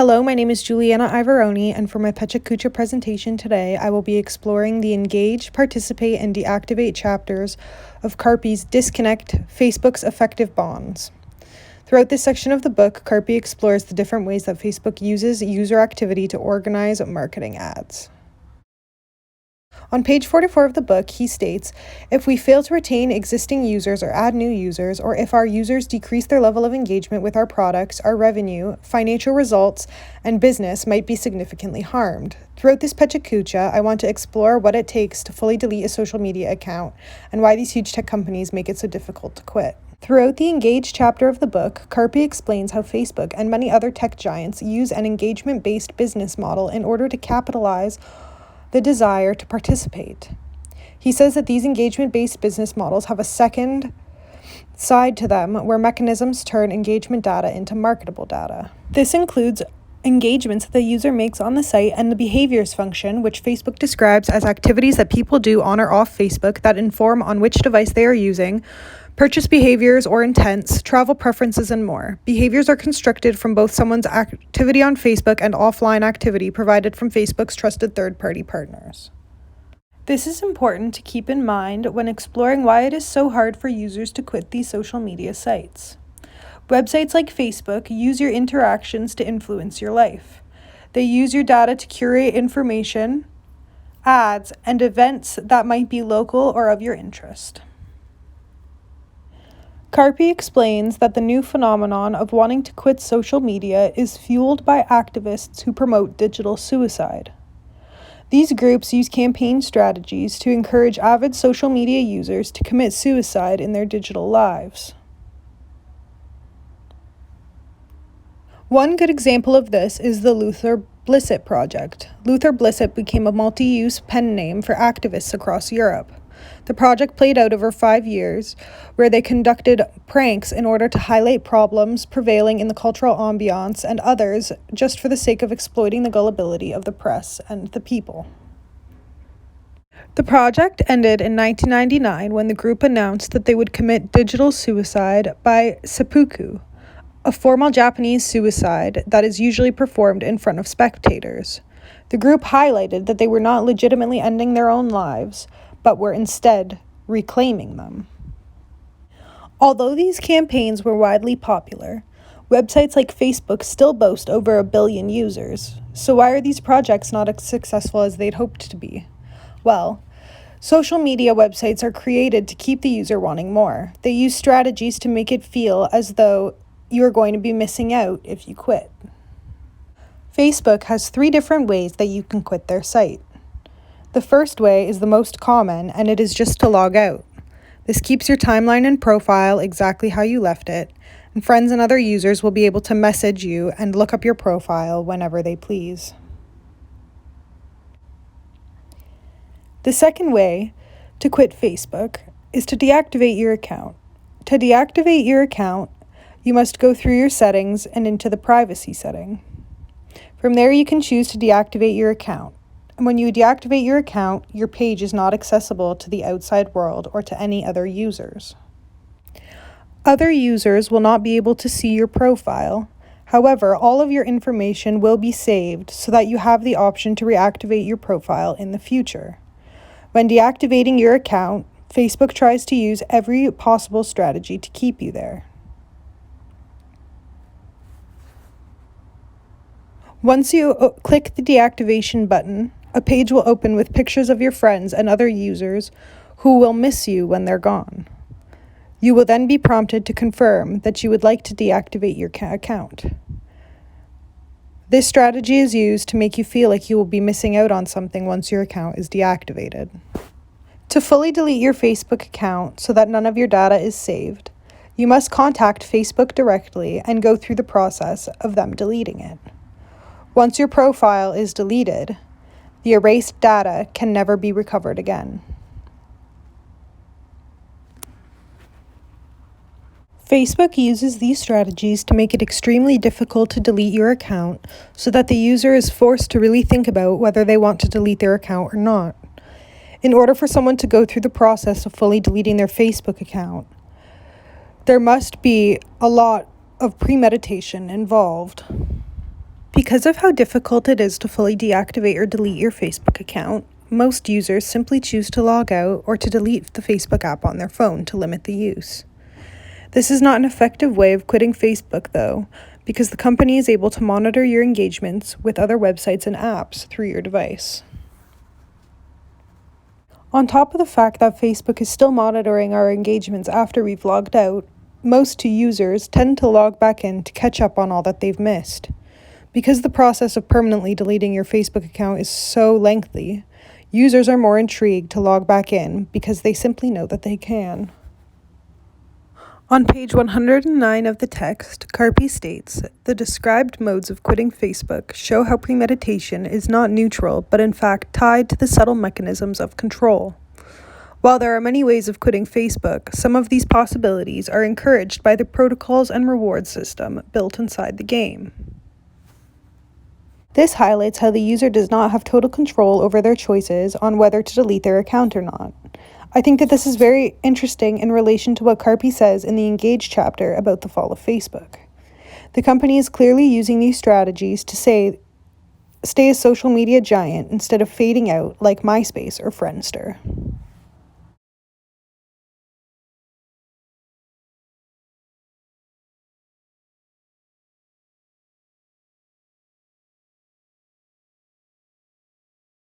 Hello, my name is Juliana Ivaroni, and for my PechaKucha presentation today, I will be exploring the Engage, Participate, and Deactivate chapters of Karpi's Disconnect, Facebook's Effective Bonds. Throughout this section of the book, Karpi explores the different ways that Facebook uses user activity to organize marketing ads. On page 44 of the book, he states, if we fail to retain existing users or add new users, or if our users decrease their level of engagement with our products, our revenue, financial results, and business might be significantly harmed. Throughout this PechaKucha, I want to explore what it takes to fully delete a social media account and why these huge tech companies make it so difficult to quit. Throughout the Engage chapter of the book, Karpi explains how Facebook and many other tech giants use an engagement-based business model in order to capitalize the desire to participate. He says that these engagement-based business models have a second side to them where mechanisms turn engagement data into marketable data. This includes engagements that the user makes on the site and the behaviors function, which Facebook describes as activities that people do on or off Facebook that inform on which device they are using, purchase behaviors or intents, travel preferences, and more. Behaviors are constructed from both someone's activity on Facebook and offline activity provided from Facebook's trusted third-party partners. This is important to keep in mind when exploring why it is so hard for users to quit these social media sites. Websites like Facebook use your interactions to influence your life. They use your data to curate information, ads, and events that might be local or of your interest. Karpi explains that the new phenomenon of wanting to quit social media is fueled by activists who promote digital suicide. These groups use campaign strategies to encourage avid social media users to commit suicide in their digital lives. One good example of this is the Luther Blissett project. Luther Blissett became a multi-use pen name for activists across Europe. The project played out over 5 years, where they conducted pranks in order to highlight problems prevailing in the cultural ambiance and others just for the sake of exploiting the gullibility of the press and the people. The project ended in 1999 when the group announced that they would commit digital suicide by seppuku, a formal Japanese suicide that is usually performed in front of spectators. The group highlighted that they were not legitimately ending their own lives, but were instead reclaiming them. Although these campaigns were widely popular, websites like Facebook still boast over 1 billion users. So why are these projects not as successful as they'd hoped to be? Well, social media websites are created to keep the user wanting more. They use strategies to make it feel as though you are going to be missing out if you quit. Facebook has 3 different ways that you can quit their site. The first way is the most common, and it is just to log out. This keeps your timeline and profile exactly how you left it, and friends and other users will be able to message you and look up your profile whenever they please. The second way to quit Facebook is to deactivate your account. To deactivate your account, you must go through your settings and into the privacy setting. From there, you can choose to deactivate your account. And when you deactivate your account, your page is not accessible to the outside world or to any other users. Other users will not be able to see your profile. However, all of your information will be saved so that you have the option to reactivate your profile in the future. When deactivating your account, Facebook tries to use every possible strategy to keep you there. Once you click the deactivation button, a page will open with pictures of your friends and other users who will miss you when they're gone. You will then be prompted to confirm that you would like to deactivate your account. This strategy is used to make you feel like you will be missing out on something once your account is deactivated. To fully delete your Facebook account so that none of your data is saved, you must contact Facebook directly and go through the process of them deleting it. Once your profile is deleted, the erased data can never be recovered again. Facebook uses these strategies to make it extremely difficult to delete your account so that the user is forced to really think about whether they want to delete their account or not. In order for someone to go through the process of fully deleting their Facebook account, there must be a lot of premeditation involved. Because of how difficult it is to fully deactivate or delete your Facebook account, most users simply choose to log out or to delete the Facebook app on their phone to limit the use. This is not an effective way of quitting Facebook, though, because the company is able to monitor your engagements with other websites and apps through your device. On top of the fact that Facebook is still monitoring our engagements after we've logged out, most users tend to log back in to catch up on all that they've missed. Because the process of permanently deleting your Facebook account is so lengthy, users are more intrigued to log back in because they simply know that they can. On page 109 of the text, Karpy states, "The described modes of quitting Facebook show how premeditation is not neutral, but in fact tied to the subtle mechanisms of control. While there are many ways of quitting Facebook, some of these possibilities are encouraged by the protocols and reward system built inside the game." This highlights how the user does not have total control over their choices on whether to delete their account or not. I think that this is very interesting in relation to what Karpy says in the Engage chapter about the fall of Facebook. The company is clearly using these strategies to stay a social media giant instead of fading out like MySpace or Friendster.